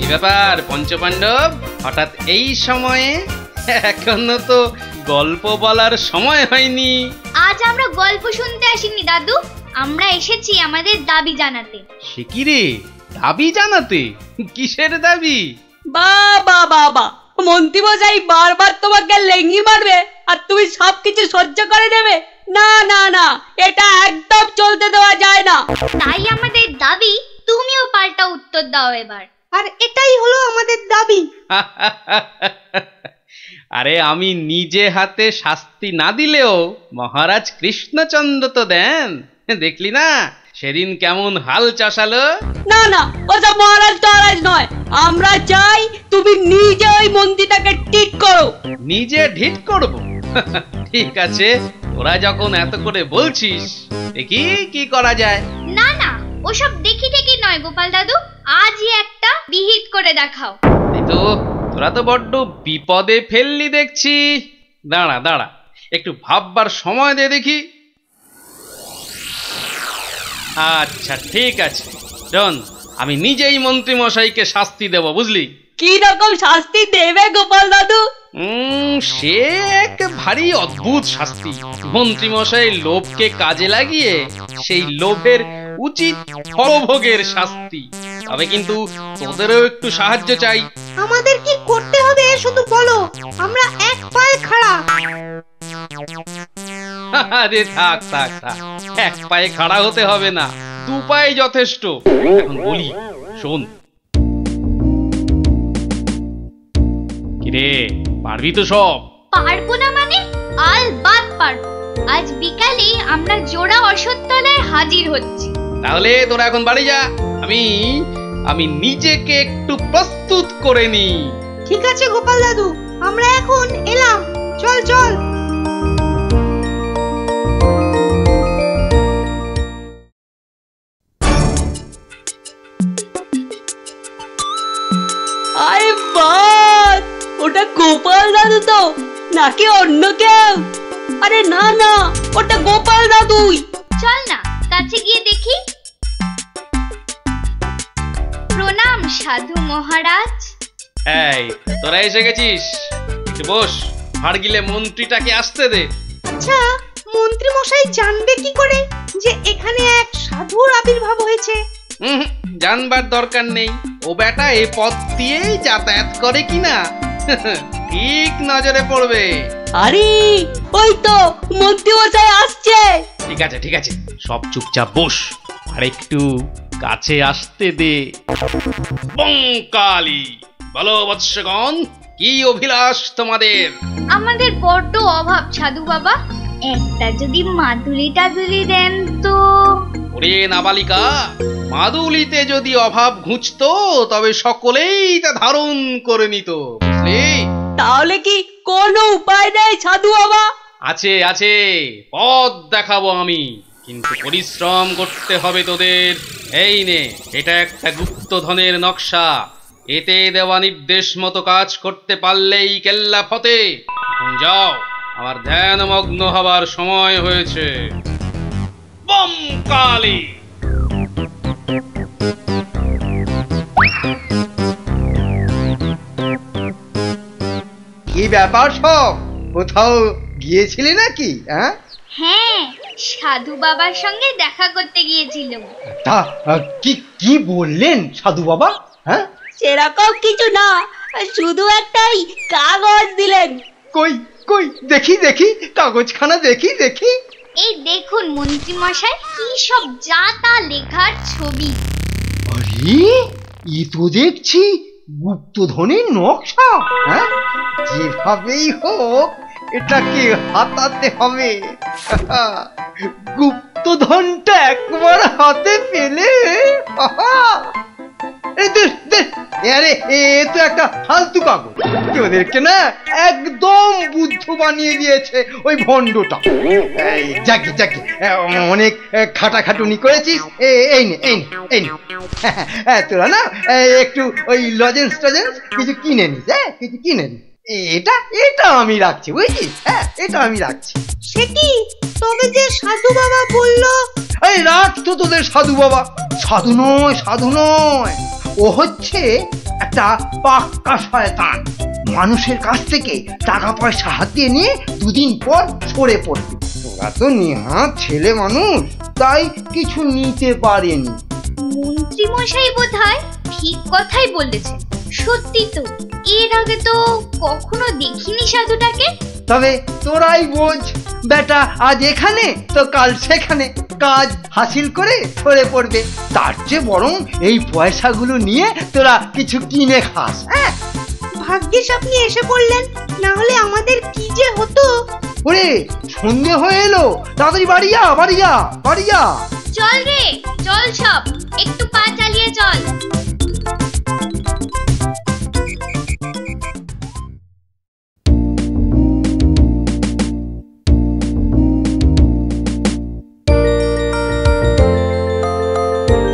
ব্যাপার পঞ্চপাণ্ডব, হঠাৎ এই সময়ে? এখনো তো গল্প বলার সময় হয়নি। আজ আমরা গল্প শুনতে আসিনি দাদু, আমরা এসেছি আমাদের দাবি জানাতে। সে কি রে, দাবি জানাতে? কিসের দাবি? বাবা বাবা, মন্ত্রী মশাই বারবার তোমাকে লেঙ্গি মারবে আর তুমি সবকিছু সহ্য করে নেবে? না না না, এটা একদম চলতে দেওয়া যায় না। তাই আমাদের দাবি তুমিও পাল্টা উত্তর দাও এবার। আর এটাই হলো আমাদের দাবি। আরে আমি নিজে হাতে শাস্তি না দিলেও মহারাজ কৃষ্ণচন্দ্র তো দেন, দেখলি না সেদিন কেমন হাল চাষালো? না না, ওসব মহারাজ টহারাজ নয়, আমরা চাই তুমি নিজে ওই মন্ত্রীটাকে ঠিক করো। নিজে ঢিট করব? ঠিক আছে, তোরা যখন এত করে বলছিস, দেখি কি করা যায়। না না, ওসব দেখি ঠেকি নয় গোপাল দাদু, আজই একটা বিহিত করে দেখাও। এই তো, তোরা তো বড্ড বিপদে ফেললি দেখছি। দাঁড়া দাঁড়া, একটু ভাববার সময় দে দেখি। আচ্ছা ঠিক আছে, শোন, আমি নিজেই মন্ত্রী মশাইকে শাস্তি দেব, বুঝলি? কি রকম শাস্তি দেবে গোপাল দাদু? সে এক ভারী অদ্ভুত শাস্তি। মন্ত্রী মশাই লোভকে কাজে লাগিয়ে সেই লোভের উচিত ফলভোগের শাস্তি। তবে কিন্তু তোদেরও একটু সাহায্য চাই। আমাদের কি করতে হবে শুধু বলো, আমরা এক পায়ে খাড়া। আরে থাক থাক থাক, এক পায়ে খাড়া হতে হবে না, দু পায়ে যথেষ্ট। এখন বলি, শোন। কিরে, পারবি তো সব? পারবো না মানে? আলবাত পারবো। আজ বিকালে আমরা জোড়া অশ্বত্থতলায় হাজির হচ্ছি। তাহলে তোরা এখন বাড়ি যা, আমি নিজেকে একটু প্রস্তুত করে নি। ঠিক আছে গোপাল দাদু, আমরা এখন এলাম, চল চল। আরে বাস, ওটা গোপাল দাদু তো নাকি অন্য কেউ? আরে না না, ওটা গোপাল দাদুই। চল না কাছে গিয়ে দেখি। প্রণাম সাধু মহারাজ। এই তোরা এসে গেছিস, একটু বস। ভাড় গিলে মন্ত্রীটাকে আসতে দে। আচ্ছা, মন্ত্রী মশাই জানবে কি করে যে এখানে এক সাধুর আবির্ভাব হয়েছে? জানবার দরকার নেই, ও বেটা এই পথ দিয়েই যাতায়াত করে কিনা ঠিক নজরে পড়বে। আরে ওই তো মন্ত্রী মশাই আসছে। ঠিক আছে ঠিক আছে, সব চুপচাপ বস, আর একটু কাছে আসতে দে। বঙ্কালি, বলো বৎসগণ, কি অভিলাষ তোমাদের? আমাদের বড্ড অভাব সাধু বাবা, একটা যদি মাদুলি টাদুলি দেন তো। ওরে নাবালিকা, মাদুলিতে যদি অভাব ঘুচতো তবে সকলেই তা ধারণ করে নিত, বুঝলি? তাহলে কি কোনো উপায় নেই সাধু বাবা? আছে আছে, পথ দেখাবো আমি, কিন্তু পরিশ্রম করতে হবে তোদের। এই নে, এটা একটা গুপ্তধনের নকশা, এতে দেওয়া নির্দেশ মতো কাজ করতে পারলেই কেল্লা ফতে। এখন যাও, আমার ধ্যানমগ্ন হবার সময় হয়েছে। বঙ্কালি। কি ব্যাপার সব, কোথাও গিয়েছিলে নাকি? হ্যাঁ, সাধু বাবার সঙ্গে দেখা করতে গিয়েছিলাম। তা কি কি বললেন সাধু বাবা? সেরকম কিছু না, শুধু একটাই কাগজ দিলেন। কই কই দেখি দেখি, কাগজখানা দেখি দেখি। এই দেখুন মন্ত্রী মশাই, কি সব যা তা লেখার ছবি। আরে এ তো দেখছি গুপ্তধনের নকশা। যেভাবেই হোক এটাকে হাতাতে হবে। গুপ্তধনটা একবার হাতে পেলে, আরে এ তো একটা ফালতু কাগজ, ওদেরকে না একদম বুদ্ধ বানিয়ে দিয়েছে ওই ভণ্ডটা। যাকে যাকে অনেক খাটাখাটুনি করেছিস, এই নে এই নে এই নে, তোরা না একটু ওই লজেন্স টজেন্স কিছু কিনে নিস, কিছু কিনে নিস। এটা এটা আমি রাখছি, বুঝছিস? এটা আমি রাখছি। সে কি, তবে যে সাধু বাবা বললো? এই রাখ তো তোদের সাধু বাবা। সাধু নয় সাধু নয়, ও হচ্ছে একটা পাক্কা শয়তান। মানুষের কাছ থেকে টাকা পয়সা হাতিয়ে নিয়ে দুদিন পর সরে পড়বে। ওরা তো নেহাত ছেলে মানুষ, তাই কিছু নিতে পারেনি। মন্ত্রী মশাই বোধহয় ঠিক কথাই বলেছেন। সত্যি তো, এর আগে তো কখনো দেখিনি সাধুটাকে। তবে তোরাই বোঝ, বেটা আজ এখানে তো কাল সেখানে কাজ হাসিল করে সরে পড়বে। তার চেয়ে বরং এই পয়সাগুলো নিয়ে তোরা কিছু কিনে খাস। হ্যাঁ, ভাগ্যিস আপনি এসে পড়লেন, না হলে আমাদের কি যে হতো। ওরে সন্ধে হয়ে এলো, তাড়াতাড়ি বাড়ি যা, বাড়ি যা, বাড়ি যা। চল রে চল, সব একটু পা চালিয়ে চল।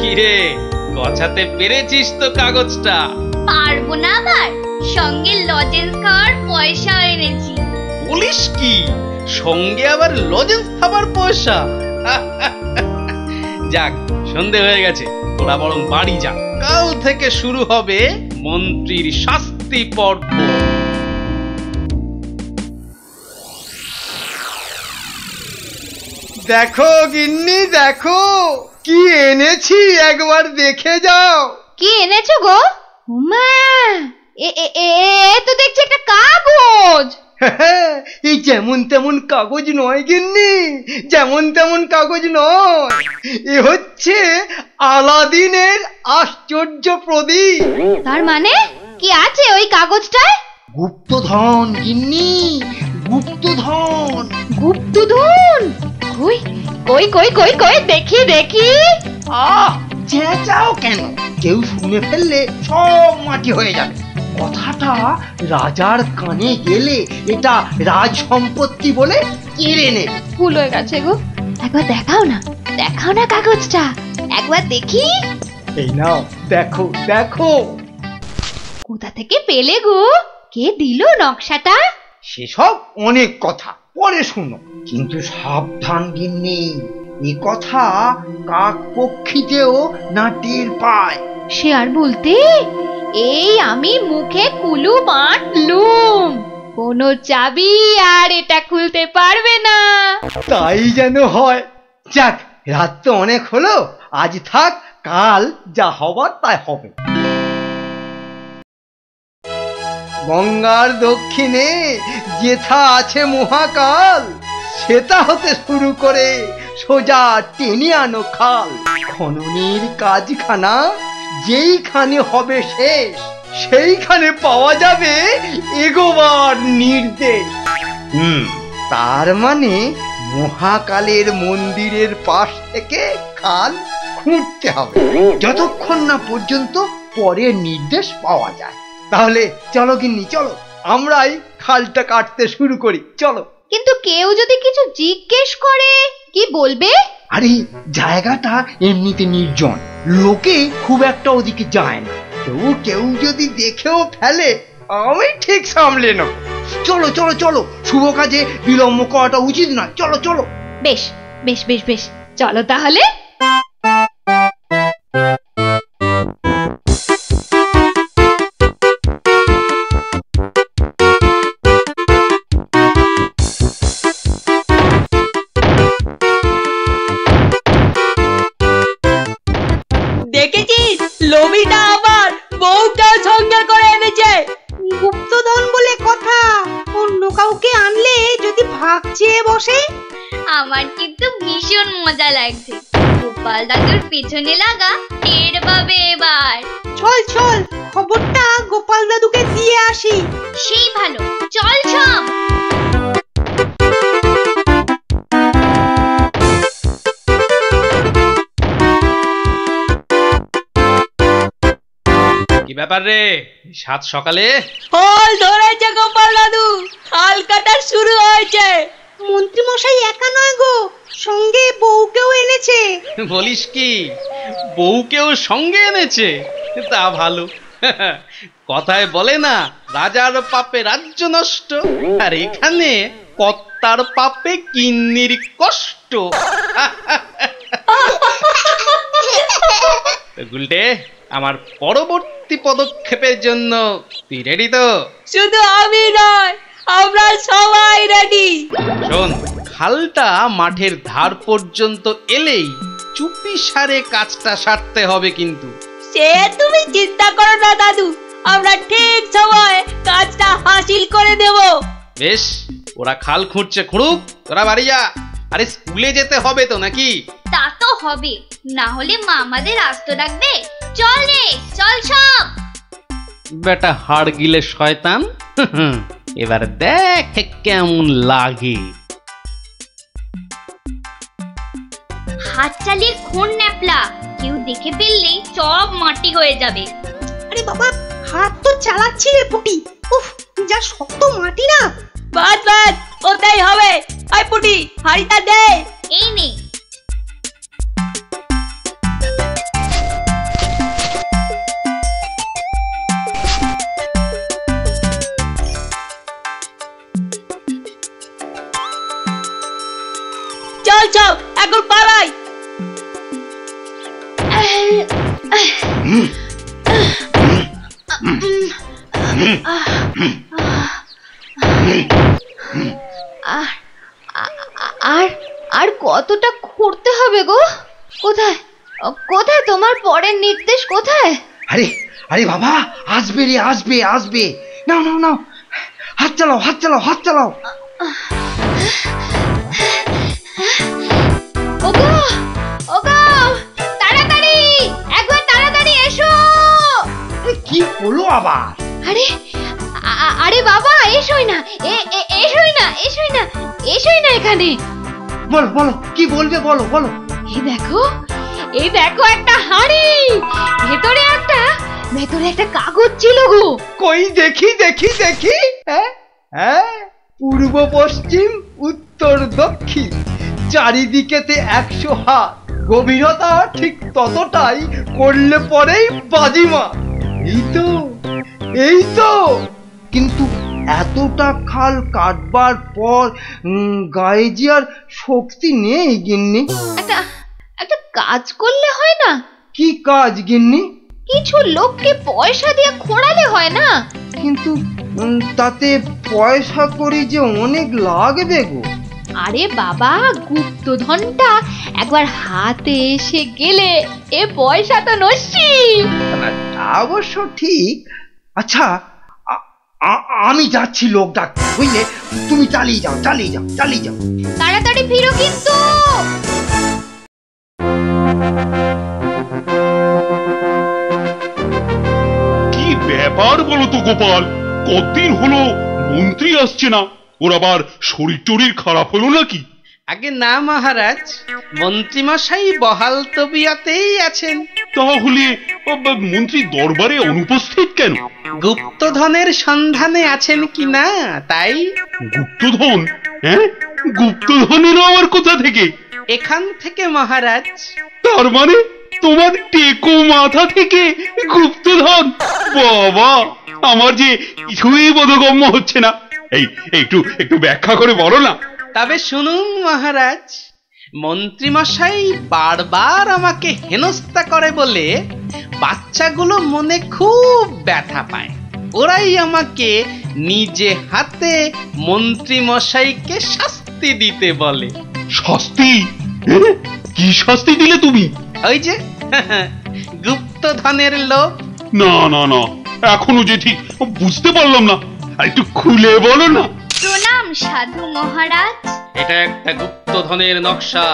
কিরে, গছাতে পেরেছিস তো কাগজটা? পারবো না আবার, সঙ্গে লজেন্স খাওয়ার পয়সা এনেছি। বলিস কি, সঙ্গে আবার লজেন্স খাবার পয়সা? যাক, সন্ধে হয়ে গেছে, তোরা বরং বাড়ি যা। কাল থেকে শুরু হবে মন্ত্রীর শাস্তি পর্ব। দেখো গিন্নি, দেখো কি এনেছি, একবার দেখে যাও। কি এনেছো গো? মা, এ তো দেখছি একটা কাগজ। এই যেমন তেমন কাগজ নয় গিন্নি, যেমন তেমন কাগজ নয়। এ হচ্ছে আলাদিনের আশ্চর্য প্রদীপ। তার মানে কি আছে ওই কাগজটায়? গুপ্তধন গিন্নি, গুপ্তধন। গুপ্তধন? কই কই কই কই কই, দেখি দেখি। চেঁচাও কেন? কেউ শুনে ফেললে সব মাটি হয়ে যাবে। কথাটা রাজার কানে গেলে এটা রাজ সম্পত্তি বলে কেড়ে নেবে। ভুল হয়ে গেছে গো, একবার দেখাও না, দেখাও না কাগজটা, একবার দেখি। এই নাও, দেখো দেখো। কোথা থেকে পেলে গো? কে দিল নকশাটা? সেসব অনেক কথা পরে শুনো, কিন্তু সাবধান গিন্নি, এ কথা কাক পক্ষীতেও না টের পায়। সে আর বলতে, এই আমি মুখে কুলু বাঁধলুম, কোনো চাবি আর এটা খুলতে পারবে না। তাই যেন হয়। যাক, রাত তো অনেক হলো, আজ থাক, কাল যা হবার তাই হবে। গঙ্গার দক্ষিণে যেথা আছে মহাকাল, সেটা হতে শুরু করে সোজা টেনে আনো খাল। খননের কাজখানা যেইখানে হবে শেষ, সেইখানে পাওয়া যাবে এগোবার নির্দেশ। তার মানে মহাকালের মন্দিরের পাশ থেকে খাল খুঁড়তে হবে, যতক্ষণ না পর্যন্ত পরের নির্দেশ পাওয়া যায়। তাহলে চলো গিন্নি, চলো, আমরাই খালটা কাটতে শুরু করি, চলো। কিন্তু কেউ যদি কিছু জিজ্ঞেস করে কি বলবে? আরে জায়গাটা এমনিতে নির্জন, লোকে খুব একটা ওদিকে যায় না। তবু কেউ যদি দেখেও ফেলে, আমি ঠিক সামলে নেব। চলো চলো চলো, শুভ কাজে বিলম্ব করাটা উচিত নয়। চলো চলো। বেশ বেশ বেশ বেশ, চলো তাহলে। দেখেছিস, লোভিটা আবার বউটাও সঙ্গে করে এনেছে। গুপ্তধন বলে কথা, অন্য কাউকে আনলে যদি ভাগ চেয়ে বসে। আমার কিন্তু ভীষণ মজা লাগছে। গোপাল দাদুর পেছনে লাগা টের পাবে এবার। চল চল, খবরটা গোপাল দাদুকে দিয়ে আসি। সেই ভালো, চল সব। কি ব্যাপার রে, সাত সকালে? ফল ধরেছে গোপাল দাদু, খাল কাটা শুরু হয়েছে। মন্ত্রী মশাই একা নয় গো, সঙ্গে বউকেও এনেছে। বলিস কি, বউকেও সঙ্গে এনেছে? তা ভালো। কথায় বলে না, রাজার পাপে রাজ্য নষ্ট, আর এখানে কর্তার পাপে কিন্নির কষ্ট। গুলটে, আমার পরবর্তী পদক্ষেপের জন্য তুই রেডি তো? শুধু আমি নয়, আমরা সবাই রেডি। শোন, খালটা মাঠের ধার পর্যন্ত এলেই চুপি সারে কাজটা সারতে হবে কিন্তু। সে তুমি চিন্তা করো না দাদু, আমরা ঠিক সময় কাজটা হাসিল করে দেব। বেশ, ওরা খাল খুঁড়ছে খুঁড়ুক, তোরা বাড়ি যা। আরে স্কুলে যেতে হবে তো নাকি? তা তো হবে, না হলে মা আমাদের আস্ত রাখবে। চল রে, চল সব। বেটা হাড় গিলে শয়তান, এবার দেখ কেমন লাগে। হাত চালিয়ে খুন ন্যাপলা, কেউ দেখে ফেললেই সব মাটি হয়ে যাবে। আরে বাবা, হাত তো চালাচ্ছি রে পুটি। উফ, যা শক্ত মাটি না। বাস বাস, ওটাই হবে। আয় পুটি, হাড়িটা দে। এই নে। চল চল, এখন পালাই। আর আর কতটা খুঁড়তে হবে গো? কোথায় কোথায় তোমার পরের নির্দেশ কোথায়? আরে আরে বাবা, আসবে রে, আসবে আসবে। নাও নাও নাও, হাত চালাও, হাত চালাও, হাত চালাও। ওগো ওগো, তাড়াতাড়ি, একবার তাড়াতাড়ি এসো। কি হলো আবার? আরে আরে বাবা, এসোই না, এসোই না, এসোই না, এসোই না এখানে। বলো বলো, কি বলবে বলো বলো। এই দেখো একটা হাঁড়ি, ভেতরে একটা কাগজ ছিল গো। কই দেখি দেখি দেখি। হ্যাঁ হ্যাঁ, পূর্ব পশ্চিম উত্তর দক্ষিণ চারিদিকেতে 100 হাত, গভীরতা ঠিক ততটাই, করলে পরেই বাজিমা। এই তো। কিন্তু এতটা খাল কাটবার পর গায়ে যে আর শক্তি নেই গিন্নি। একটা কাজ করলে হয় না? কি কাজ গিন্নি? কিছু লোককে পয়সা দিয়ে খোঁড়ালে হয় না? কিন্তু তাতে পয়সা করি যে অনেক লাগবে গো। আরে বাবা, গুপ্তধনটা একবার হাতে এসে গেলে এ পয়সা তো নস্যি। তা অবশ্য ঠিক। আচ্ছা, আমি যাচ্ছি লোক ডাকতে, বুঝলে? তুমি চালিয়ে যাও, চালিয়ে যাও, চালিয়ে যাও। তাড়াতাড়ি ফিরো কিন্তু। কি ব্যাপার বলো তো গোপাল, কতদিন হলো মন্ত্রী আসছে না? ওর আবার শরীর টরীর খারাপ হলো নাকি? আগে না মহারাজ, মন্ত্রীমশাই বহাল তবিয়তেই আছেন। তাহলে মন্ত্রী দরবারে অনুপস্থিত কেন? গুপ্তধনের সন্ধানে আছেন কিনা তাই। গুপ্তধন? হ্যাঁ, গুপ্তধন এলো আমার কোথা থেকে? এখান থেকে মহারাজ। তার মানে তোমার টেকো মাথা থেকে গুপ্তধন? বাবা, আমার যে কিছুই বোধগম্য হচ্ছে না। এই একটু একটু ব্যাখ্যা করে বলো না। তবে শুনুন মহারাজ, মন্ত্রীমশাই বারবার আমাকে হেনস্থা করে বলে বাচ্চাগুলো মনে খুব ব্যথা পায়। ওরাই আমাকে নিজে হাতে মন্ত্রীমশাইকে শাস্তি দিতে বলে। শাস্তি? কি শাস্তি দিলে তুমি? ওই যে গুপ্তধনের লোভ। না না না, এখনো যে ঠিক বুঝতে পারলাম না, একটু খুলে বলো না। প্রণাম সাধু মহারাজ। এটা একটা গুপ্তধনের নকশা,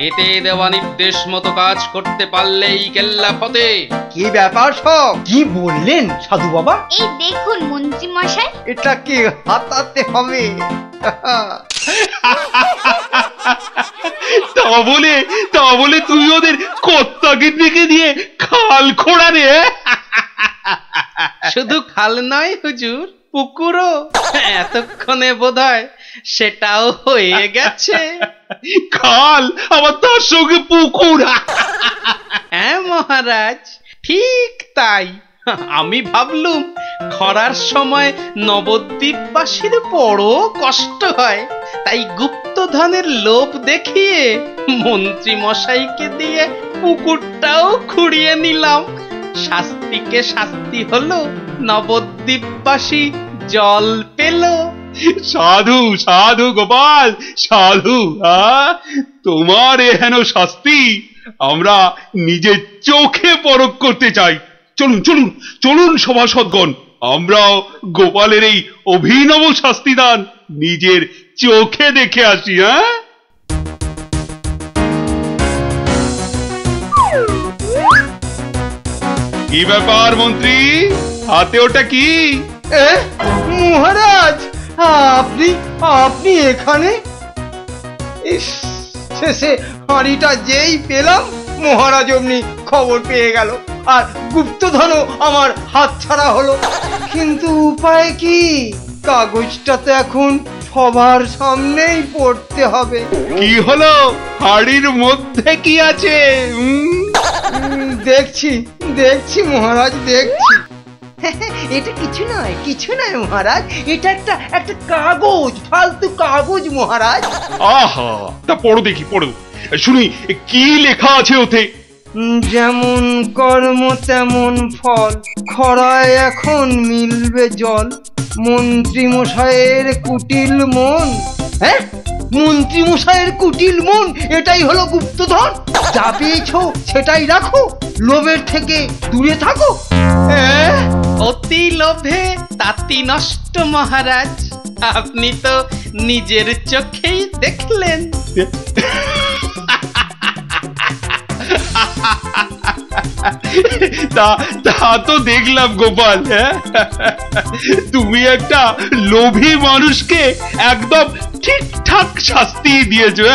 এতে দেওয়া নির্দেশ মতো কাজ করতে পারলেই কেল্লা ফতে। কি ব্যাপার সব? কি বললেন সাধু বাবা? এই দেখুন মন্ত্রী মশাই, এটাকে হাতাতে হবে। তা বলে তুই ওদের কর্তাকে ডেকে দিয়ে খাল খোঁড়া রে? শুধু খাল নয় হুজুর, পুকুরও। এতক্ষণে বোধহয় সেটাও হয়ে গেছে। খাল আবার তার সঙ্গে পুকুর? হ্যাঁ মহারাজ, ঠিক তাই। আমি ভাবলুম খরার সময় নবদ্বীপবাসীর বড় কষ্ট হয়, তাই গুপ্তধনের লোভ দেখিয়ে মন্ত্রী মশাইকে দিয়ে পুকুরটাও খুঁড়িয়ে নিলাম। শাস্তিকে শাস্তি হলো, নবদ্বীপবাসী জল পেল। সাধু সাধু গোপাল সাধু, তোমার এহেন শাস্তি আমরা নিজের চোখে পরখ করতে চাই। চলুন চলুন চলুন সভাসদগণ, আমরাও গোপালের এই অভিনব শাস্তিদান নিজের চোখে দেখে আসি। কি ব্যাপার মন্ত্রী, হাতে ওটা কি? মহারাজ, আপনি আপনি এখানে? ইস, শেষে হাঁড়িটা যেই পেলাম মহারাজ অমনি খবর পেয়ে গেল, আর গুপ্তধনও আমার হাতছাড়া হলো। কিন্তু উপায় কি? কাগজটা তো এখন সবার সামনেই পড়তে হবে। কি হলো, হাড়ির মধ্যে কি আছে? দেখছি দেখছি মহারাজ, দেখছি। এটা কিছু নয় মহারাজ, এটা একটা কাগজ, ফালতু কাগজ মহারাজ। আহা, তা পড়ো দেখি, পড়ো শুনি কি লেখা আছে ওতে। যেমন কর্ম তেমন ফল, খরায় এখন মিলবে জল, মন্ত্রী মশাইয়ের কুটিল মন। হ্যাঁ, মন্ত্রী মশাইয়ের কুটিল মন, এটাই হলো গুপ্তধন। যা পেয়েছো সেটাই রাখো, লোভের থেকে দূরে থাকো। অতি লোভে তাতি নষ্ট মহারাজ, আপনি তো নিজের চোখেই দেখলেন। তা তো দেখলাম গোপাল, তুমি একটা লোভী মানুষকে একদম ঠিকঠাক শাস্তি দিয়েছো।